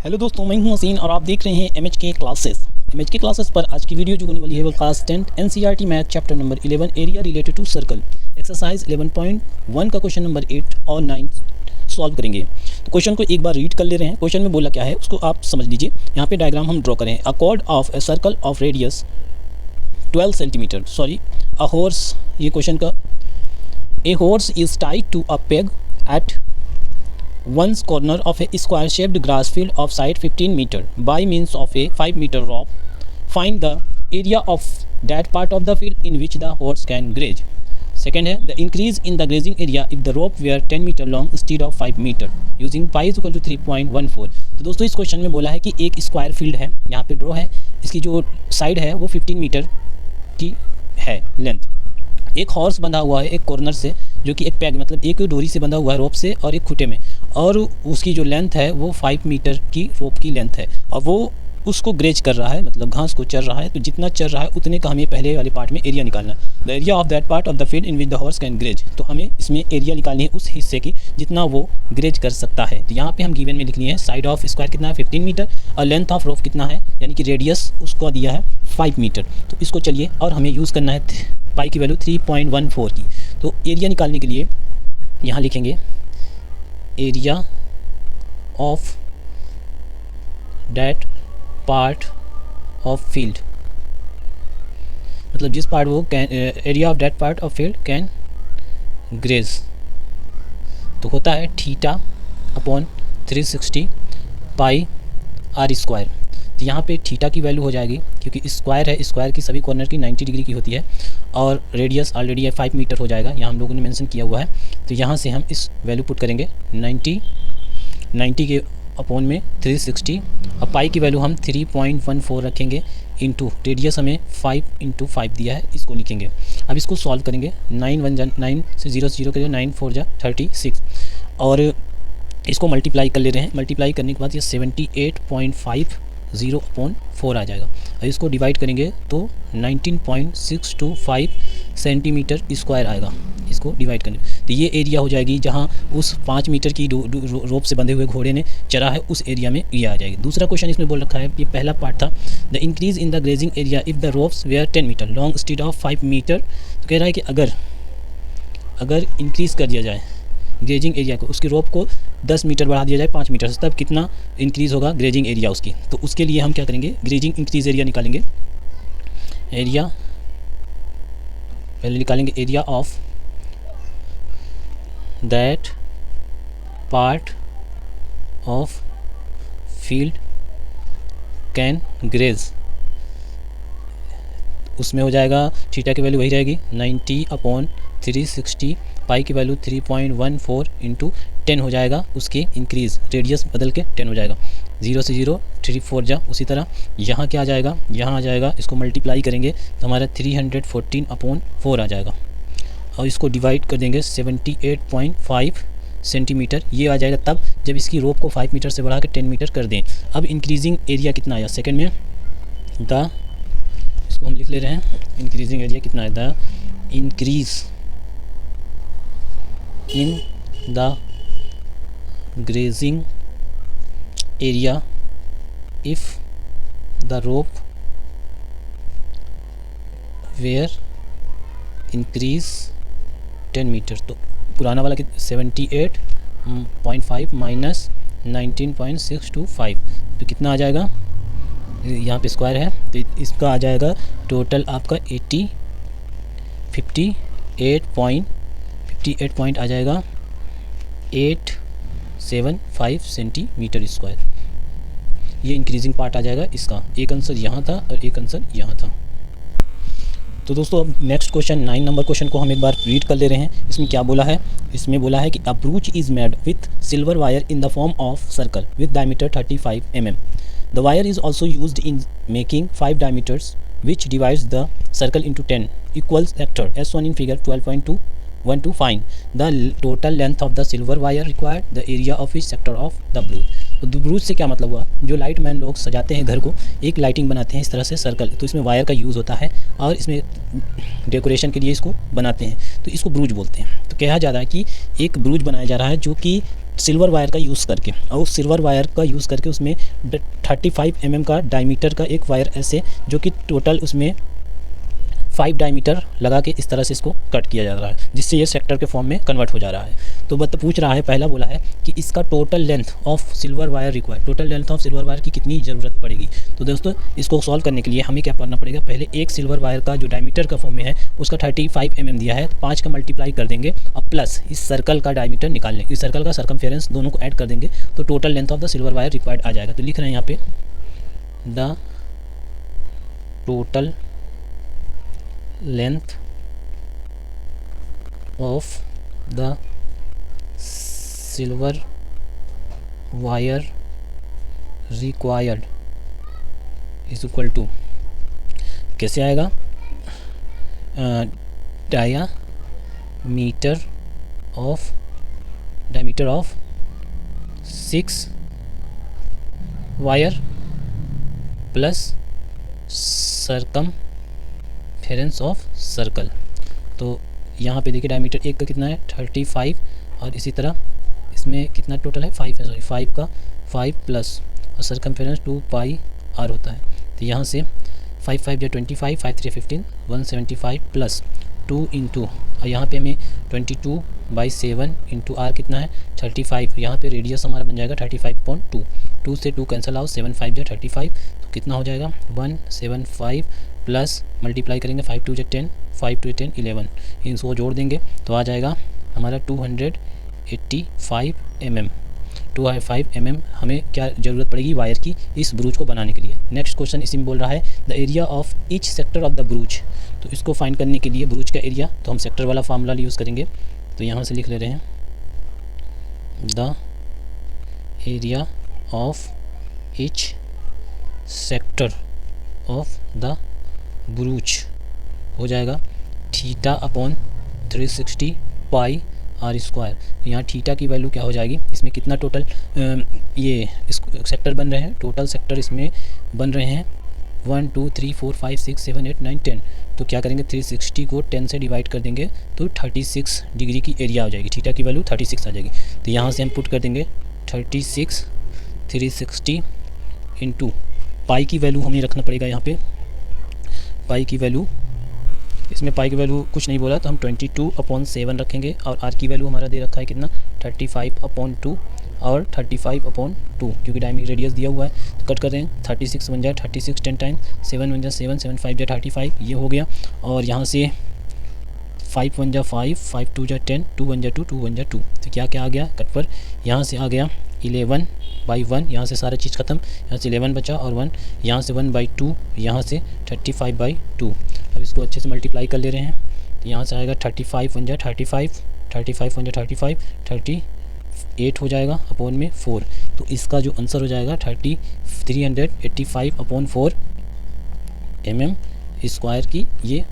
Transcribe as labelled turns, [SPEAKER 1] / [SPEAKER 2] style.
[SPEAKER 1] Hello दोस्तों, मैं हूं हसीन और आप देख रहे हैं MHK क्लासेस पर आज की वीडियो जो होने वाली है वो class 10 NCERT math chapter number 11 area related to circle exercise 11.1 का क्वेश्चन नंबर 8 और 9 सॉल्व करेंगे। तो क्वेश्चन को एक बार रीड कर ले रहे हैं। क्वेश्चन में बोला क्या है उसको आप समझ लीजिए। यहाँ पे डायग्राम हम ड्रॉ करें। A chord of a circle of radius 12 centimetre, sorry a horse, ये क्वेश्चन का, a horse is tied to a peg at one's corner of a square shaped grass field of side 15 meter by means of a 5 meter rope. Find the area of that part of the field in which the horse can graze. Second है the increase in the grazing area if the rope were 10 meter long instead of 5 meter using pi is equal to 3.14. तो दोस्तों इस question में बोला है कि एक square field है, यहाँ पे ड्रॉ है, इसकी जो साइड है वो 15 मीटर की है लेंथ। एक हॉर्स बंधा हुआ है एक कॉर्नर से, जो कि एक पैग मतलब एक डोरी से बंधा हुआ है रोप से और एक खुटे में, और उसकी जो लेंथ है वो 5 मीटर की रोप की लेंथ है, और वो उसको ग्रेज कर रहा है, मतलब घास को चर रहा है। तो जितना चर रहा है उतने का हमें पहले वाले पार्ट में एरिया निकालना है। The area of that part of the field in which the horse can graze. तो हमें इसमें एरिया निकालनी है उस हिस्से की जितना वो ग्रेज कर सकता है। तो यहाँ पे हम गिवन में लिखनी है साइड ऑफ स्क्वायर कितना है 15 मीटर और लेंथ ऑफ रोप कितना है, यानी कि रेडियस उसको दिया है 5 मीटर। तो इसको चलिए और हमें यूज़ करना है पाई की वैल्यू 3.14 की। तो एरिया निकालने के लिए यहाँ लिखेंगे area of that part of field, मतलब जिस पार्ट वो can, area of that part of field can graze, तो होता है theta upon 360 pi r square. तो यहाँ पे थीटा की वैल्यू हो जाएगी, क्योंकि स्क्वायर है, स्क्वायर की सभी कॉर्नर की 90 डिग्री की होती है, और रेडियस ऑलरेडी है 5 मीटर हो जाएगा, यहाँ हम लोगों ने मेंशन किया हुआ है। तो यहाँ से हम इस वैल्यू पुट करेंगे 90 के अपॉन में 360, और पाई की वैल्यू हम 3.14 रखेंगे, इंटू रेडियस हमें 5 × 5 दिया है, इसको लिखेंगे। अब इसको सॉल्व करेंगे। 9 1 9 से 0 से 0 करेंगे, 9 4 जा 36, और इसको मल्टीप्लाई कर ले रहे हैं। मल्टीप्लाई करने के बाद ये 78.50/4 आ जाएगा, और इसको डिवाइड करेंगे तो 19.625 सेंटीमीटर स्क्वायर आएगा, इसको डिवाइड करने। तो ये एरिया हो जाएगी जहाँ उस 5 मीटर की रोप से बंधे हुए घोड़े ने चरा है, उस एरिया में ये आ जाएगी। दूसरा क्वेश्चन इसमें बोल रखा है, ये पहला पार्ट था, the increase in the grazing area if the ropes were 10 metre long instead of 5 metre. तो कह रहा है कि अगर इंक्रीज़ कर दिया जाए ग्रेजिंग एरिया को, उसकी रोप को 10 मीटर बढ़ा दिया जाए 5 मीटर से, तब कितना इंक्रीज़ होगा ग्रेजिंग एरिया उसकी। तो उसके लिए हम क्या करेंगे, ग्रेजिंग इंक्रीज एरिया निकालेंगे। एरिया पहले निकालेंगे area of that part of field can graze, उसमें हो जाएगा थीटा की वैल्यू वही रहेगी 90/360, पाई की वैल्यू 3.14 × 10 हो जाएगा, उसके इंक्रीज़ रेडियस बदल के 10 हो जाएगा। 0 से 0 3 4 जा, उसी तरह यहाँ क्या आ जाएगा, यहाँ आ जाएगा, इसको मल्टीप्लाई करेंगे तो हमारा 314/4 आ जाएगा, और इसको डिवाइड कर देंगे 78.5 सेंटीमीटर, ये आ जाएगा तब जब इसकी रोप को 5 मीटर से बढ़ा के 10 मीटर कर दें। अब इंक्रीजिंग एरिया कितना आया सेकेंड में, इसको हम लिख ले रहे हैं, इंक्रीजिंग एरिया कितना है, the increase in the grazing area if the rope were increase 10 metre. तो पुराना वाला 78.5 माइनस 19.625, तो कितना आ जाएगा, यहाँ पे स्क्वायर है तो इसका आ जाएगा टोटल आपका 58 पॉइंट आ जाएगा 875 सेंटीमीटर स्क्वायर। ये इंक्रीजिंग पार्ट आ जाएगा इसका। एक आंसर यहाँ था और एक आंसर यहाँ था। तो दोस्तों अब नेक्स्ट क्वेश्चन 9 नंबर क्वेश्चन को हम एक बार रीड कर ले रहे हैं। इसमें क्या बोला है, इसमें बोला है कि a brooch is made with silver wire in the form of circle with diameter 35 mm. The wire is also used in making 5 diameters which divides the circle into 10 equal sector as shown in figure 12.2.1 to find the total length of the silver wire required, the area of each sector of the brooch. तो ब्रूच से क्या मतलब हुआ, जो light man लोग सजाते हैं घर को, एक लाइटिंग बनाते हैं इस तरह से सर्कल, तो इसमें वायर का यूज़ होता है और इसमें डेकोरेशन के लिए इसको बनाते हैं, तो इसको ब्रूच बोलते हैं। तो कहा जा रहा है कि एक ब्रूच बनाया जा रहा है जो कि सिल्वर वायर का यूज़ करके, और उस सिल्वर वायर का यूज़ करके उसमें 35 mm का डायमीटर का एक वायर ऐसे, जो कि टोटल उसमें 5 डायमीटर लगा के इस तरह से इसको कट किया जा रहा है, जिससे ये सेक्टर के फॉर्म में कन्वर्ट हो जा रहा है। तो पूछ रहा है, पहला बोला है कि इसका total length of silver wire required, total length of silver wire की कितनी ज़रूरत पड़ेगी। तो दोस्तों इसको सॉल्व करने के लिए हमें क्या करना पड़ेगा, पहले एक सिल्वर वायर का जो डायमीटर का फॉर्म में है उसका 35 mm दिया है, 5 का मल्टीप्लाई कर देंगे और प्लस इस सर्कल का डायमीटर निकाल लेंगे, इस सर्कल का सर्कमफेरेंस दोनों को ऐड कर देंगे तो total length of the silver wire required आ जाएगा। तो लिख रहे हैं यहाँ पे the total length of the silver wire required is equal to, कैसे आएगा, diameter of 6 wire plus circumference of circle. तो यहाँ पे देखिए डायमीटर एक का कितना है 35, और इसी तरह इसमें कितना टोटल है 5 है, सॉरी 5 का 5 प्लस और सर्कमफेरेंस 2πr होता है। तो यहाँ से 5 5 या 25, 5 3 15, 175 प्लस 2 इंटू, और यहाँ पे हमें 22/7 इंटू आर कितना है 35, यहाँ पे रेडियस हमारा बन जाएगा 35.2, 2 से 2 कैंसिल आउट, 7 5 या 35, तो कितना हो जाएगा 175 प्लस मल्टीप्लाई करेंगे 5 2 10, 5 2 10 11, इनको जोड़ देंगे तो आ जाएगा हमारा 285 mm। 285 mm हमें क्या ज़रूरत पड़ेगी वायर की इस ब्रूच को बनाने के लिए। नेक्स्ट क्वेश्चन इसी में बोल रहा है the area of each sector of the ब्रूच। तो इसको फाइंड करने के लिए ब्रूच का एरिया तो हम सेक्टर वाला फार्मूला यूज़ करेंगे। तो यहाँ से लिख ले रहे हैं the area of each sector of the brooch हो जाएगा theta upon 360 pi r square. यहाँ थीटा की वैल्यू क्या हो जाएगी, इसमें कितना टोटल ये सेक्टर बन रहे हैं, टोटल सेक्टर इसमें बन रहे हैं 1 2 3 4 5 6 7 8 9 10। तो क्या करेंगे 360 को 10 से डिवाइड कर देंगे तो 36 डिग्री की एरिया हो जाएगी, थीटा की वैल्यू 36 आ जाएगी। तो यहाँ से हम पुट कर देंगे 36 360 इंटू पाई की वैल्यू हमें रखना पड़ेगा यहाँ पे, पाई की वैल्यू, इसमें पाई की वैल्यू कुछ नहीं बोला तो हम 22/7 रखेंगे, और आर की वैल्यू हमारा दे रखा है कितना 35/2 और 35/2, क्योंकि डायमीटर रेडियस दिया हुआ है तो कट कर दें 36 बन जाए 36 10 टाइम, 7 बन जाए 7 7 5 जाए 35, ये हो गया। और यहाँ से 5 1 जा 5, 5 2 जा 10, 2 1 जा 2, 2 1 जा 2, तो क्या क्या आ गया कट पर, यहाँ से आ गया 11/1, यहाँ से सारा चीज़ ख़त्म, यहाँ से 11 बचा और 1, यहाँ से 1/2, यहाँ से 35/2। अब इसको अच्छे से मल्टीप्लाई कर ले रहे हैं तो यहाँ से आएगा 35 1 जा 35, 35 1 जा 35, 38 हो जाएगा अपॉन में 4। तो इसका जो आंसर हो जाएगा 385/4 mm स्क्वायर की ये